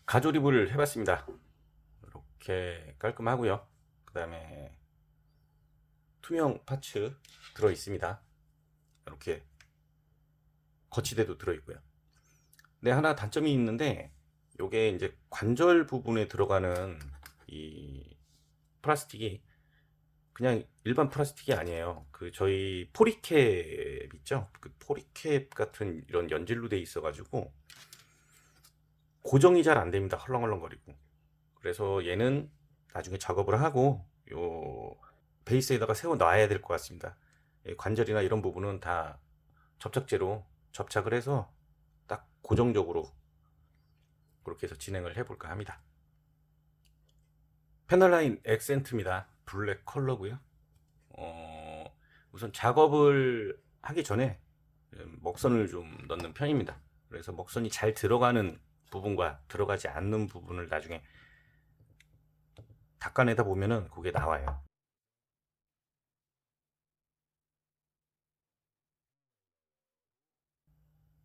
가조립을 해봤습니다. 이렇게 깔끔하고요. 그 다음에 투명 파츠 들어 있습니다. 이렇게 거치대도 들어 있고요. 근데 하나 단점이 있는데, 요게 이제 관절 부분에 들어가는 이 플라스틱이 그냥 일반 플라스틱이 아니에요. 그 저희 포리캡 있죠? 그 포리캡 같은 이런 연질로 돼 있어가지고 고정이 잘 안 됩니다. 헐렁헐렁거리고. 그래서 얘는 나중에 작업을 하고 요 베이스에다가 세워 놔야 될 것 같습니다. 관절이나 이런 부분은 다 접착제로 접착을 해서 딱 고정적으로 그렇게 해서 진행을 해볼까 합니다. 패널라인 액센트입니다. 블랙 컬러고요. 우선 작업을 하기 전에 먹선을 좀 넣는 편입니다. 그래서 먹선이 잘 들어가는 부분과 들어가지 않는 부분을 나중에 닦아내다 보면은 그게 나와요.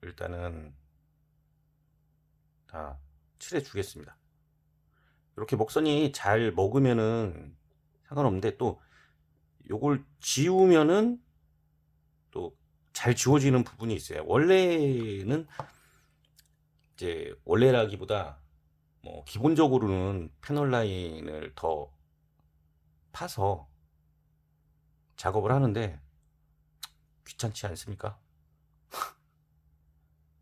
일단은 다 칠해 주겠습니다. 이렇게 먹선이 잘 먹으면은 상관없는데, 또 요걸 지우면은 또 잘 지워지는 부분이 있어요. 원래는 이제 원래라기보다 뭐 기본적으로는 패널 라인을 더 파서 작업을 하는데 귀찮지 않습니까?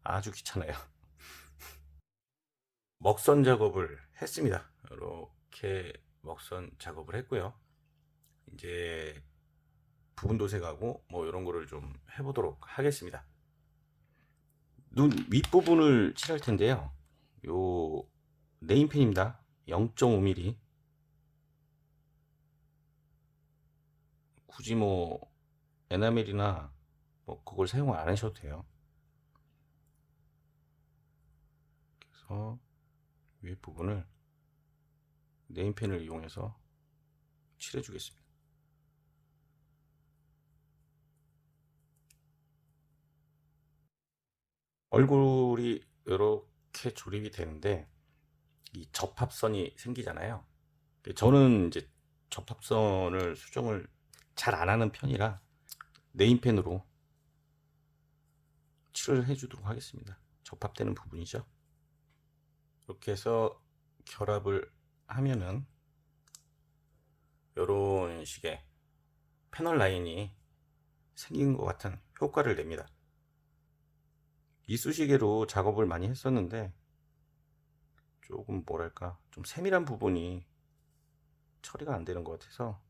아주 귀찮아요. 먹선 작업을 했습니다. 이렇게 먹선 작업을 했고요. 이제 부분 도색하고 뭐 이런 거를 좀 해보도록 하겠습니다. 눈 윗부분을 칠할 텐데요. 요 네임펜입니다. 0.5mm. 굳이 뭐 에나멜이나 뭐 그걸 사용 안 하셔도 돼요. 그래서 윗부분을 네임펜을 이용해서 칠해 주겠습니다. 얼굴이 이렇게 조립이 되는데 이 접합선이 생기잖아요. 저는 이제 접합선을 수정을 잘 안 하는 편이라 네임펜으로 칠을 해주도록 하겠습니다. 접합되는 부분이죠. 이렇게 해서 결합을 하면은 이런 식의 패널 라인이 생긴 것 같은 효과를 냅니다. 이쑤시개로 작업을 많이 했었는데 조금 뭐랄까 좀 세밀한 부분이 처리가 안 되는 것 같아서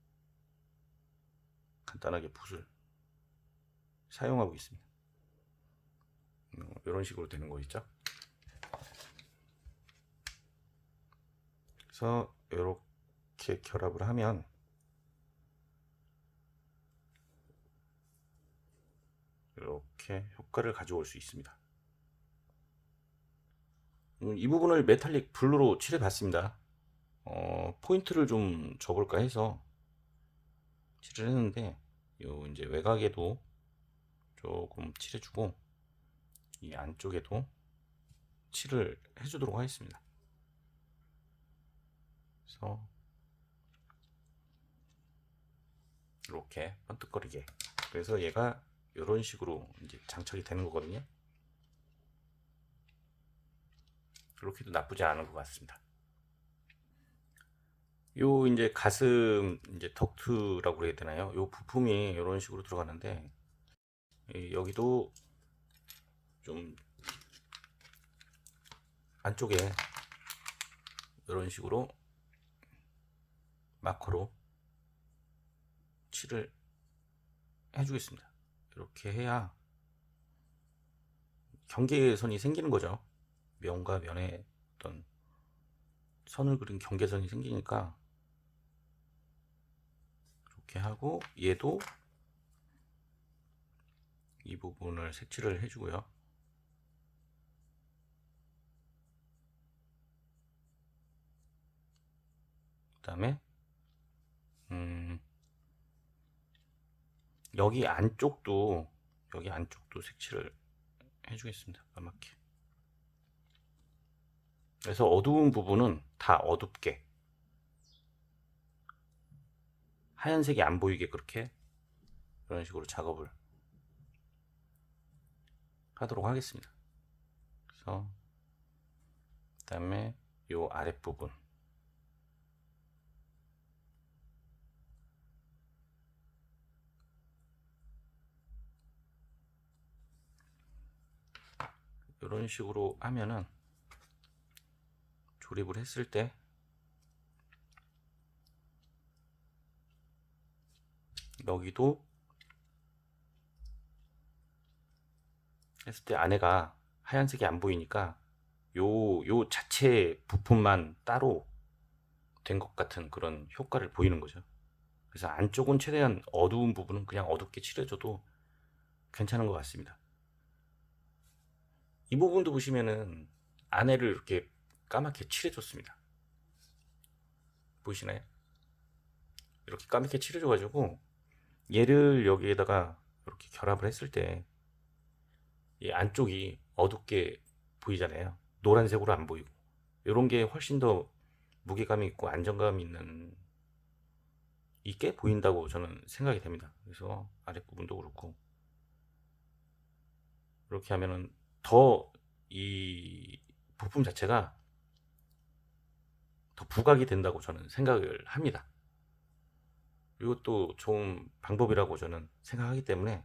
간단하게 붓을 사용하고 있습니다. 이런 식으로 되는 거 있죠. 그래서 이렇게 결합을 하면 이렇게 효과를 가져올 수 있습니다. 이 부분을 메탈릭 블루로 칠해 봤습니다. 포인트를 좀 줘볼까 해서 칠을 했는데, 요 이제 외곽에도 조금 칠해주고 이 안쪽에도 칠을 해주도록 하겠습니다. 그래서 이렇게 번뜩거리게, 그래서 얘가 이런 식으로 이제 장착이 되는 거거든요. 이렇게도 나쁘지 않은 것 같습니다. 요 이제 가슴 이제 덕트라고 해야 되나요? 요 부품이 이런 식으로 들어가는데, 여기도 좀 안쪽에 이런 식으로 마커로 칠을 해주겠습니다. 이렇게 해야 경계선이 생기는 거죠. 면과 면의 어떤 선을 그린 경계선이 생기니까 이렇게 하고, 얘도 이 부분을 색칠을 해주고요. 그 다음에 여기 안쪽도 색칠을 해주겠습니다. 까맣게. 그래서 어두운 부분은 다 어둡게, 하얀색이 안 보이게 그렇게 이런 식으로 작업을 하도록 하겠습니다. 그래서 그다음에 요 아랫부분, 이런 식으로 하면은 조립을 했을 때 여기도 했을 때 안에가 하얀색이 안 보이니까 요 자체 부품만 따로 된 것 같은 그런 효과를 보이는 거죠. 그래서 안쪽은 최대한 어두운 부분은 그냥 어둡게 칠해줘도 괜찮은 것 같습니다. 이 부분도 보시면은 안에를 이렇게 까맣게 칠해줬습니다. 보이시나요? 이렇게 까맣게 칠해줘가지고 얘를 여기에다가 이렇게 결합을 했을 때 이 안쪽이 어둡게 보이잖아요. 노란색으로 안 보이고, 이런 게 훨씬 더 무게감이 있고 안정감 있게 보인다고 저는 생각이 됩니다. 그래서 아랫부분도 그렇고 이렇게 하면은 더 이 부품 자체가 더 부각이 된다고 저는 생각을 합니다. 이것도 좋은 방법이라고 저는 생각하기 때문에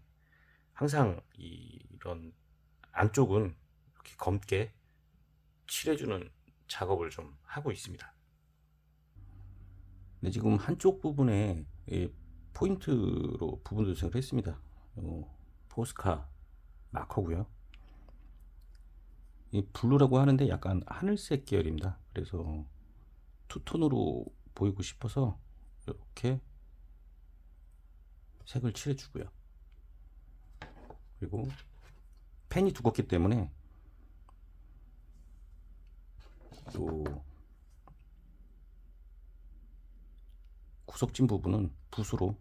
항상 이런 안쪽은 이렇게 검게 칠해주는 작업을 좀 하고 있습니다. 네, 지금 한쪽 부분에 포인트로 부분 도색을 했습니다. 포스카 마커고요. 이 블루라고 하는데 약간 하늘색 계열입니다. 그래서 투톤으로 보이고 싶어서 이렇게 색을 칠해주고요. 그리고 펜이 두껍기 때문에 요 구석진 부분은 붓으로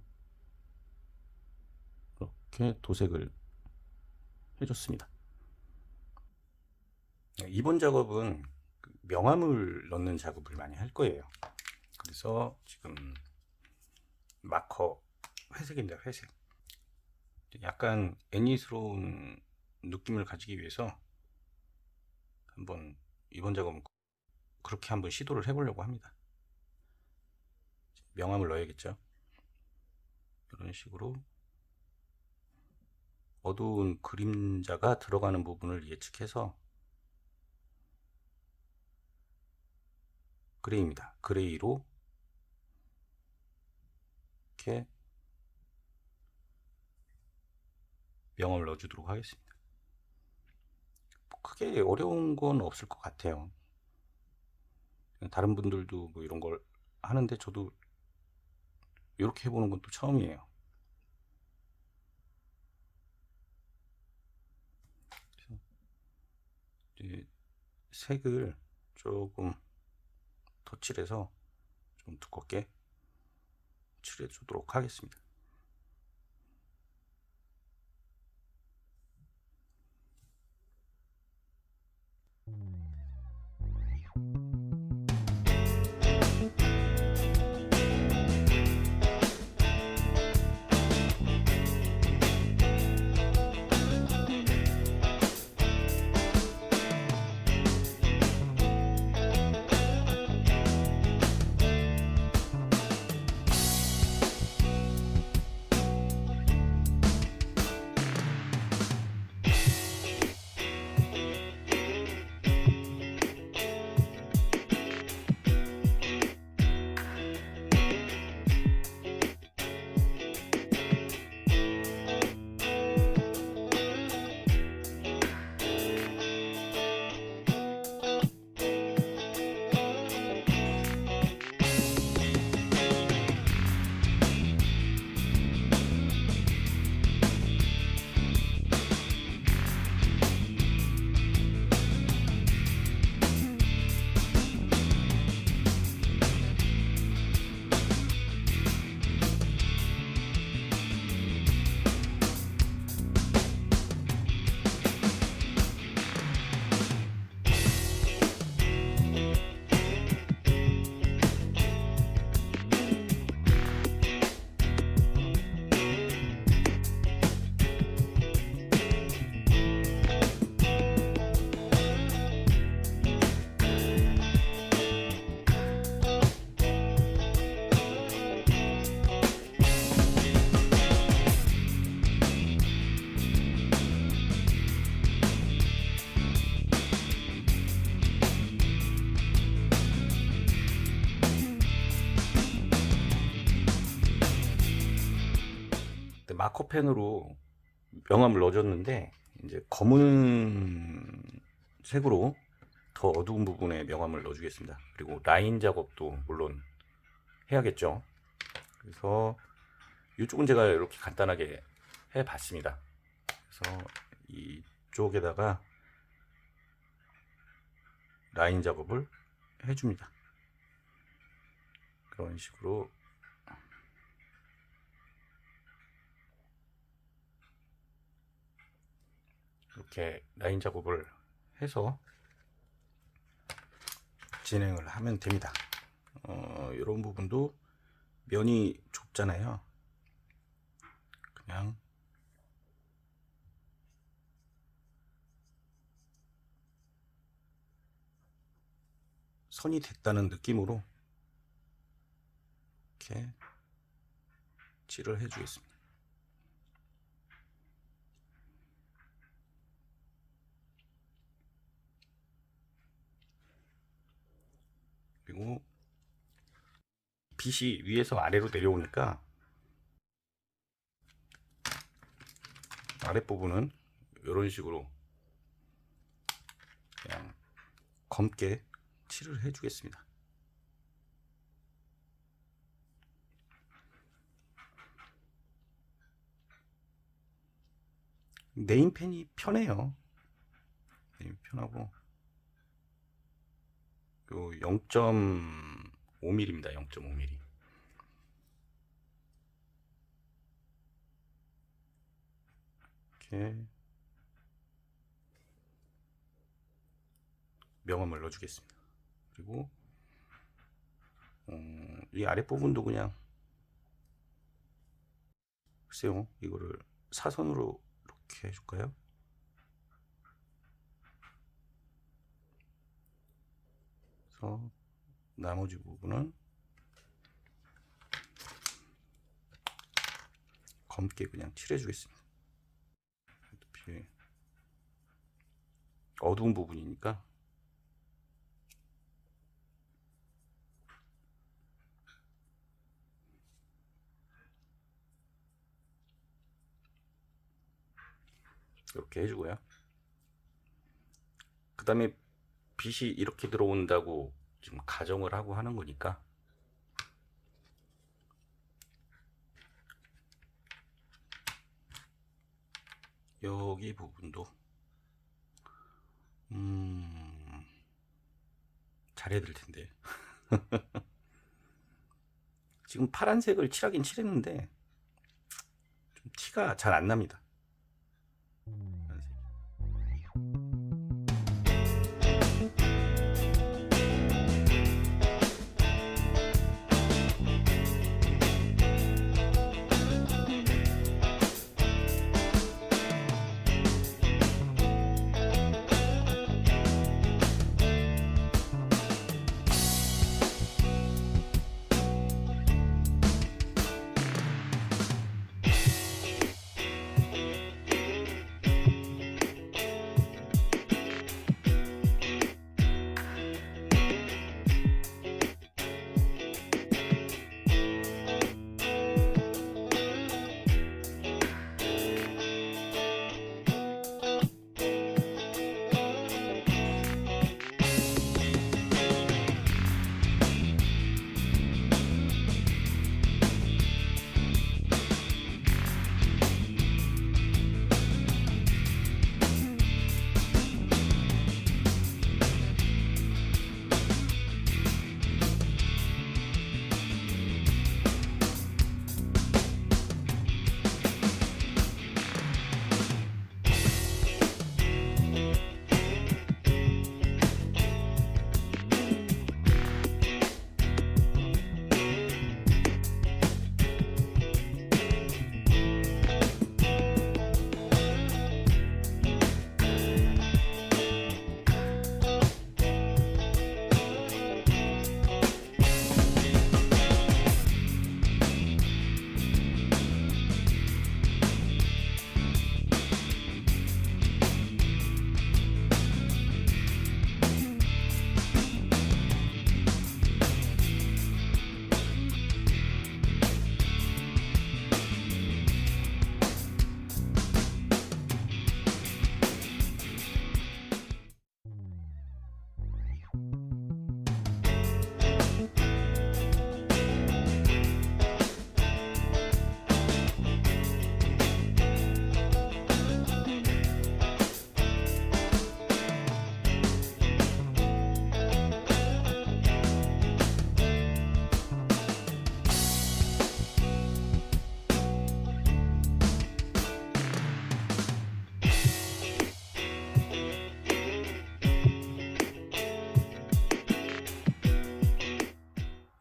이렇게 도색을 해줬습니다. 이번 작업은 명암을 넣는 작업을 많이 할 거예요. 그래서 지금 마커 회색입니다. 회색. 약간 애니스러운 느낌을 가지기 위해서 한번 이번 작업은 그렇게 한번 시도를 해보려고 합니다. 명암을 넣어야겠죠. 이런 식으로 어두운 그림자가 들어가는 부분을 예측해서 그레이입니다. 그레이로 이렇게 명암을 넣어주도록 하겠습니다. 크게 어려운 건 없을 것 같아요. 다른 분들도 뭐 이런 걸 하는데 저도 이렇게 해보는 건 또 처음이에요. 이제 색을 조금 더 칠해서 좀 두껍게 칠해 주도록 하겠습니다. 마커펜으로 명암을 넣어줬는데 이제 검은 색으로 더 어두운 부분에 명암을 넣어주겠습니다. 그리고 라인 작업도 물론 해야겠죠. 그래서 이쪽은 제가 이렇게 간단하게 해봤습니다. 그래서 이쪽에다가 라인 작업을 해줍니다. 그런 식으로 이렇게 라인 작업을 해서 진행을 하면 됩니다. 이런 부분도 면이 좁잖아요. 그냥 선이 됐다는 느낌으로 이렇게 칠을 해주겠습니다. 그리고 빛이 위에서 아래로 내려오니까 아랫부분은 이런 식으로 그냥 검게 칠을 해주겠습니다. 네임펜이 편해요. 네임 편하고 요 0.5mm입니다. 0.5mm. 이렇게 명암을 넣어주겠습니다. 그리고 이 아랫부분도 그냥 글쎄요, 이거를 사선으로 이렇게 해줄까요? 그래서 나머지 부분은 검게 그냥 칠해주겠습니다. 어차피 어두운 부분이니까 이렇게 해주고요. 그 다음에 빛이 이렇게 들어온다고 지금 가정을 하고 하는 거니까 여기 부분도 잘해야 될 텐데 지금 파란색을 칠하긴 칠했는데 좀 티가 잘 안 납니다.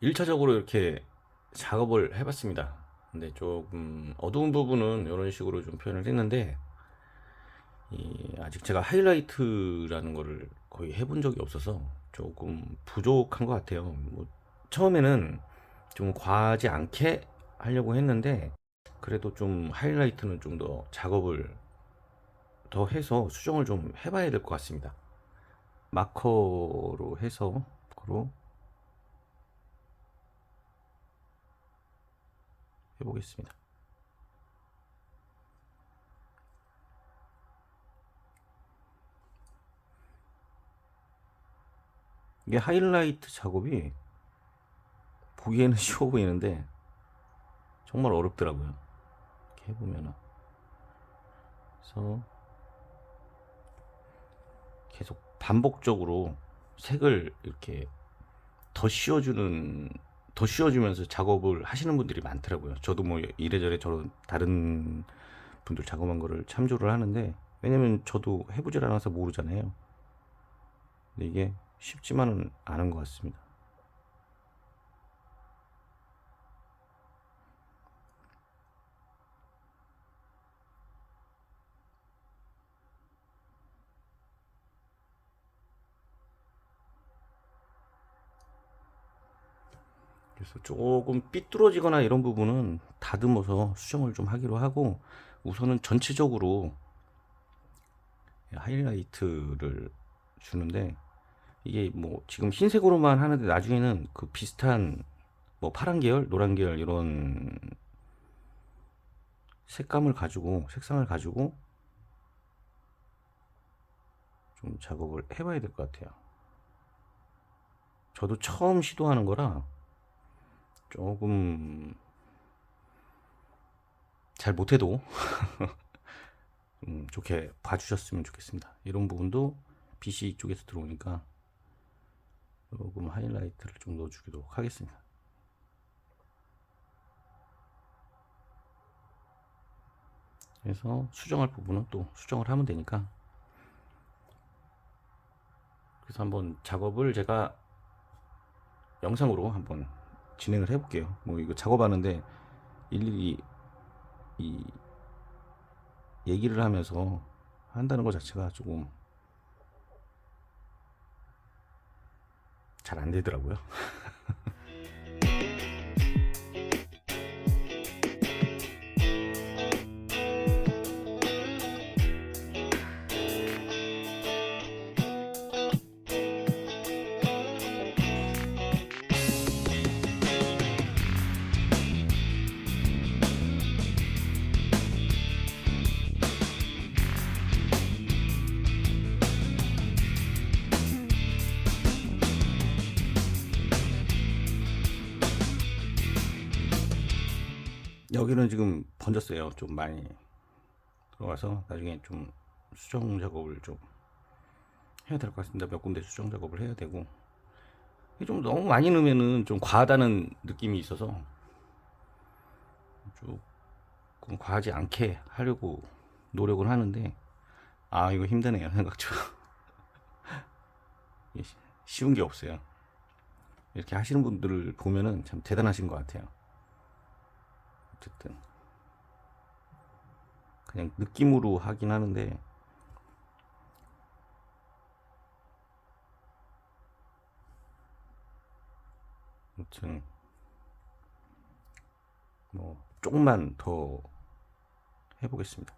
1차적으로 이렇게 작업을 해봤습니다. 근데 조금 어두운 부분은 이런 식으로 좀 표현을 했는데, 아직 제가 하이라이트라는 거를 거의 해본 적이 없어서 조금 부족한 것 같아요. 뭐 처음에는 좀 과하지 않게 하려고 했는데, 그래도 좀 하이라이트는 좀 더 작업을 더 해서 수정을 좀 해봐야 될 것 같습니다. 마커로 해서 마커로 해보겠습니다. 이게 하이라이트 작업이 보기에는 쉬워 보이는데 정말 어렵더라고요. 이렇게 해보면은. 그래서 계속 반복적으로 색을 이렇게 더 씌워주는, 더 씌워주면서 작업을 하시는 분들이 많더라고요. 저도 뭐 이래저래 저런 다른 분들 작업한 거를 참조를 하는데, 왜냐면 저도 해보질 않아서 모르잖아요. 근데 이게 쉽지만은 않은 것 같습니다. 그래서 조금 삐뚤어지거나 이런 부분은 다듬어서 수정을 좀 하기로 하고, 우선은 전체적으로 하이라이트를 주는데, 이게 뭐 지금 흰색으로만 하는데 나중에는 그 비슷한 뭐 파란 계열, 노란 계열 이런 색감을 가지고, 색상을 가지고 좀 작업을 해봐야 될 것 같아요. 저도 처음 시도하는 거라 조금 잘 못해도 좋게 봐주셨으면 좋겠습니다. 이런 부분도 빛이 이쪽에서 들어오니까 조금 하이라이트를 좀 넣어주도록 하겠습니다. 그래서 수정할 부분은 또 수정을 하면 되니까. 그래서 한번 작업을 제가 영상으로 한번 진행을 해볼게요. 뭐 이거 작업하는데 일일이 이 얘기를 하면서 한다는 것 자체가 조금 잘 안 되더라고요. 여기는 지금 번졌어요. 좀 많이 들어가서 나중에 좀 수정 작업을 좀 해야 될 것 같습니다. 몇 군데 수정 작업을 해야 되고, 좀 너무 많이 넣으면은 좀 과하다는 느낌이 있어서 조금 과하지 않게 하려고 노력을 하는데, 아 이거 힘드네요. 생각처럼 쉬운 게 없어요. 이렇게 하시는 분들을 보면은 참 대단하신 것 같아요. 어쨌든 그냥 느낌으로 하긴 하는데, 아무튼 뭐 조금만 더 해보겠습니다.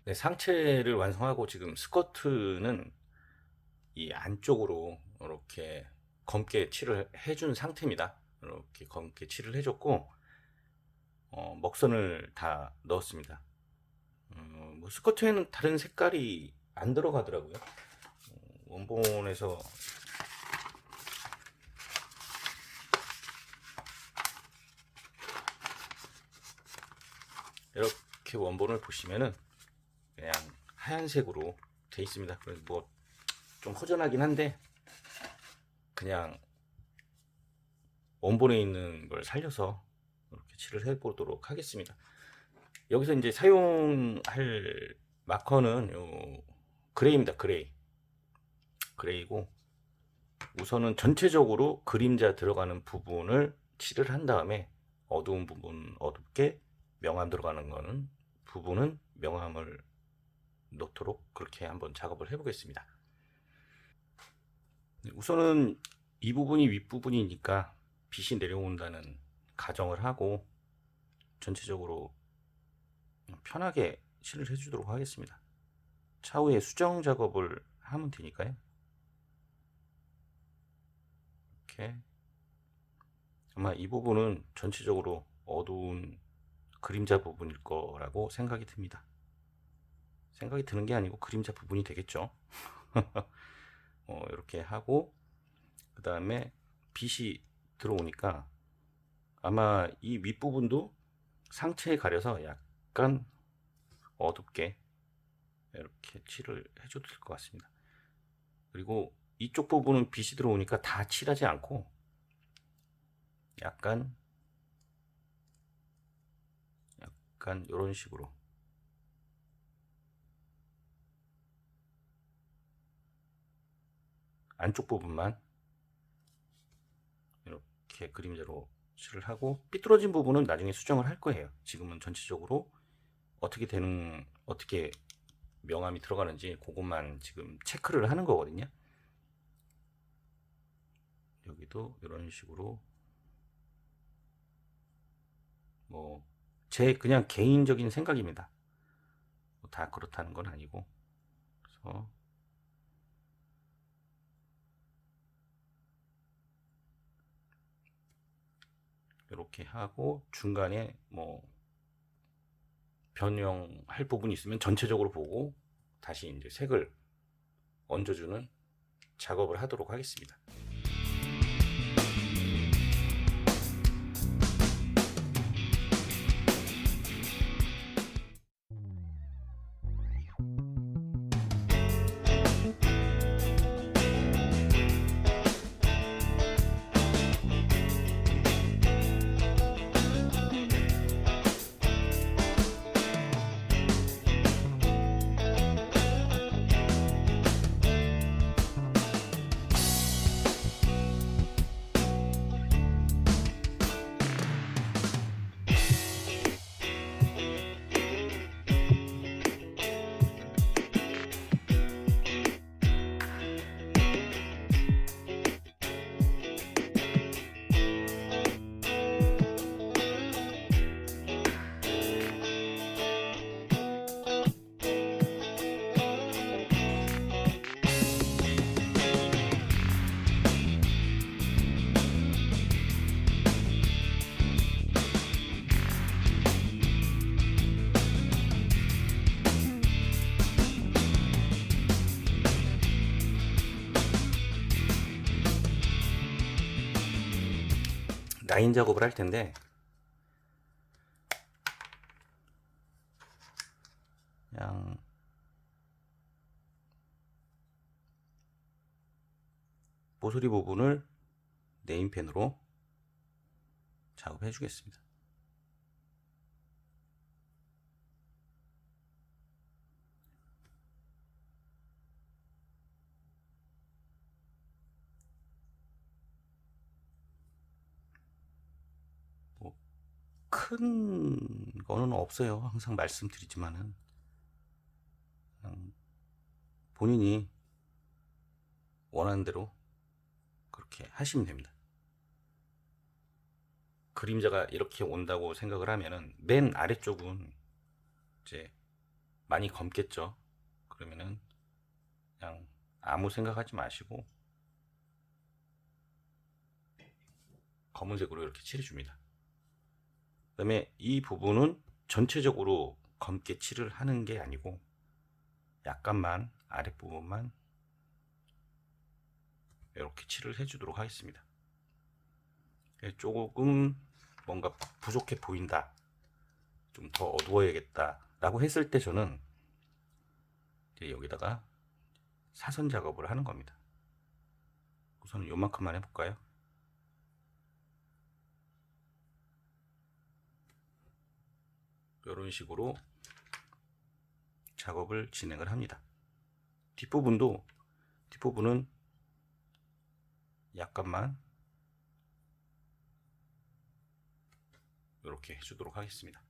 네, 상체를 완성하고 지금 스커트는 이 안쪽으로 이렇게 검게 칠을 해준 상태입니다. 이렇게 검게 칠을 해줬고 먹선을 다 넣었습니다. 뭐 스커트에는 다른 색깔이 안 들어가더라고요. 원본에서 이렇게 원본을 보시면은 그냥 하얀색으로 돼 있습니다. 그래서 뭐 좀 허전하긴 한데 그냥 원본에 있는 걸 살려서 이렇게 칠을 해 보도록 하겠습니다. 여기서 이제 사용할 마커는 요 그레이입니다. 그레이고 우선은 전체적으로 그림자 들어가는 부분을 칠을 한 다음에 어두운 부분 어둡게, 명암 들어가는 거는 부분은 명암을 넣도록 그렇게 한번 작업을 해 보겠습니다. 우선은 이 부분이 윗부분이니까 빛이 내려온다는 가정을 하고 전체적으로 편하게 칠을 해주도록 하겠습니다. 차후에 수정 작업을 하면 되니까요. 이렇게 아마 이 부분은 전체적으로 어두운 그림자 부분일 거라고 생각이 듭니다. 생각이 드는 게 아니고 그림자 부분이 되겠죠. 이렇게 하고 그 다음에 빛이 들어오니까 아마 이 윗부분도 상체에 가려서 약간 어둡게 이렇게 칠을 해줘도 될 것 같습니다. 그리고 이쪽 부분은 빛이 들어오니까 다 칠하지 않고 약간 이런 식으로 안쪽 부분만 이렇게 그림자로 칠을 하고 삐뚤어진 부분은 나중에 수정을 할 거예요. 지금은 전체적으로 어떻게 명암이 들어가는지 그것만 지금 체크를 하는 거거든요. 여기도 이런 식으로 뭐 제 그냥 개인적인 생각입니다. 다 그렇다는 건 아니고 그래서 이렇게 하고 중간에 뭐 변형할 부분이 있으면 전체적으로 보고 다시 이제 색을 얹어주는 작업을 하도록 하겠습니다. 라인 작업을 할 텐데 그냥 모서리 부분을 네임펜으로 작업해 주겠습니다. 큰 거는 없어요. 항상 말씀드리지만은 본인이 원하는 대로 그렇게 하시면 됩니다. 그림자가 이렇게 온다고 생각을 하면은 맨 아래쪽은 이제 많이 검겠죠. 그러면은 그냥 아무 생각하지 마시고 검은색으로 이렇게 칠해줍니다. 그 다음에 이 부분은 전체적으로 검게 칠을 하는 게 아니고 약간만 아랫부분만 이렇게 칠을 해주도록 하겠습니다. 조금 뭔가 부족해 보인다, 좀 더 어두워야겠다 라고 했을 때 저는 이제 여기다가 사선 작업을 하는 겁니다. 우선 요만큼만 해볼까요? 이런 식으로 작업을 진행을 합니다. 뒷부분은 약간만 이렇게 해주도록 하겠습니다.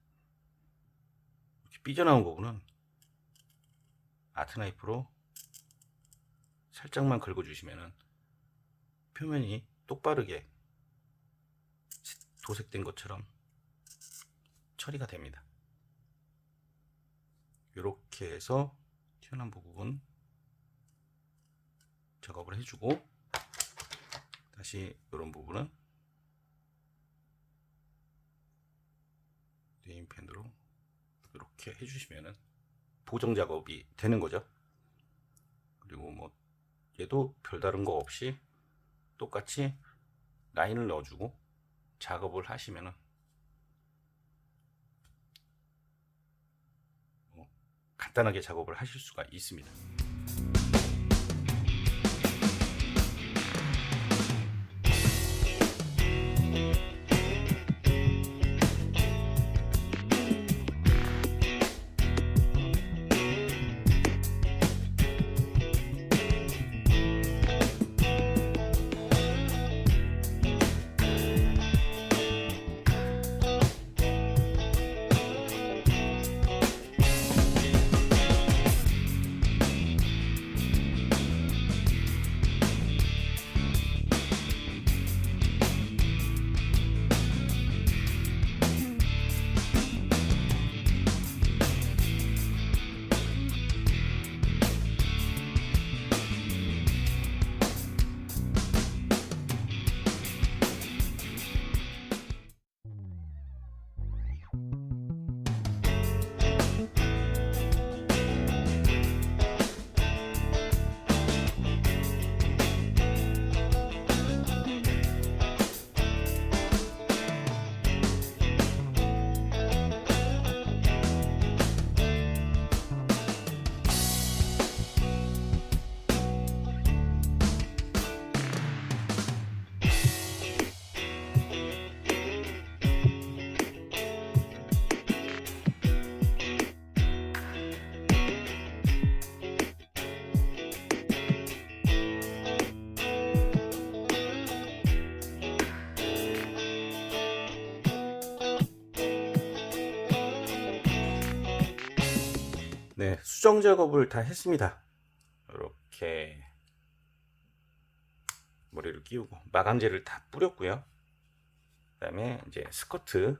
이렇게 삐져나온 부분은 아트나이프로 살짝만 긁어주시면 표면이 똑바르게 도색된 것처럼 처리가 됩니다. 이렇게 해서 튀어나온 부분 작업을 해주고, 다시 이런 부분은 네임펜으로 이렇게 해주시면 보정 작업이 되는 거죠. 그리고 뭐 얘도 별다른 거 없이 똑같이 라인을 넣어주고 작업을 하시면은 간단하게 작업을 하실 수가 있습니다. 네, 수정 작업을 다 했습니다. 이렇게 머리를 끼우고 마감재를 다 뿌렸고요. 그 다음에 이제 스커트의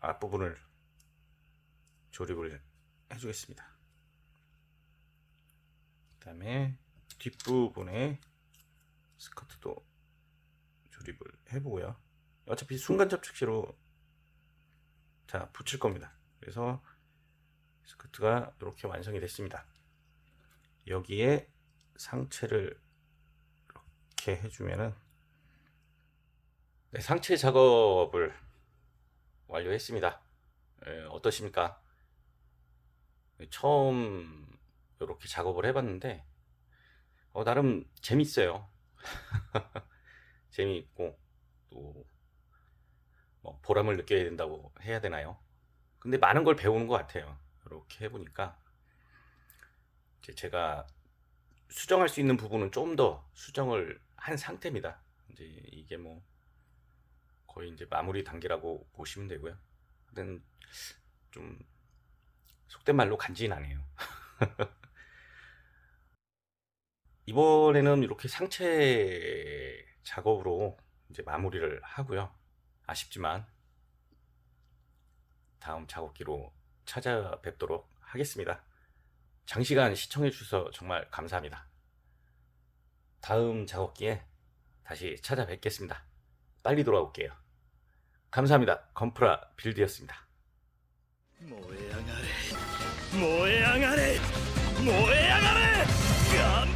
앞부분을 조립을 해주겠습니다. 그 다음에 뒷부분에 스커트도 조립을 해보고요. 어차피 순간 접착제로 다 붙일 겁니다. 그래서 스커트가 이렇게 완성이 됐습니다. 여기에 상체를 이렇게 해주면은, 네, 상체 작업을 완료했습니다. 어떠십니까? 처음 이렇게 작업을 해봤는데 나름 재밌어요. 재미있고 또 뭐 보람을 느껴야 된다고 해야 되나요? 근데 많은 걸 배우는 것 같아요. 이렇게 해보니까 이제 제가 수정할 수 있는 부분은 좀 더 수정을 한 상태입니다. 이제 이게 뭐 거의 이제 마무리 단계라고 보시면 되고요. 근데 좀 속된 말로 간지나네요. 이번에는 이렇게 상체 작업으로 이제 마무리를 하고요. 아쉽지만 다음 작업기로 찾아뵙도록 하겠습니다. 장시간 시청해 주셔서 정말 감사합니다. 다음 작업기에 다시 찾아뵙겠습니다. 빨리 돌아올게요. 감사합니다. 건프라 빌드였습니다. 燃え上がれ燃え上がれ燃え上がれ頑張れ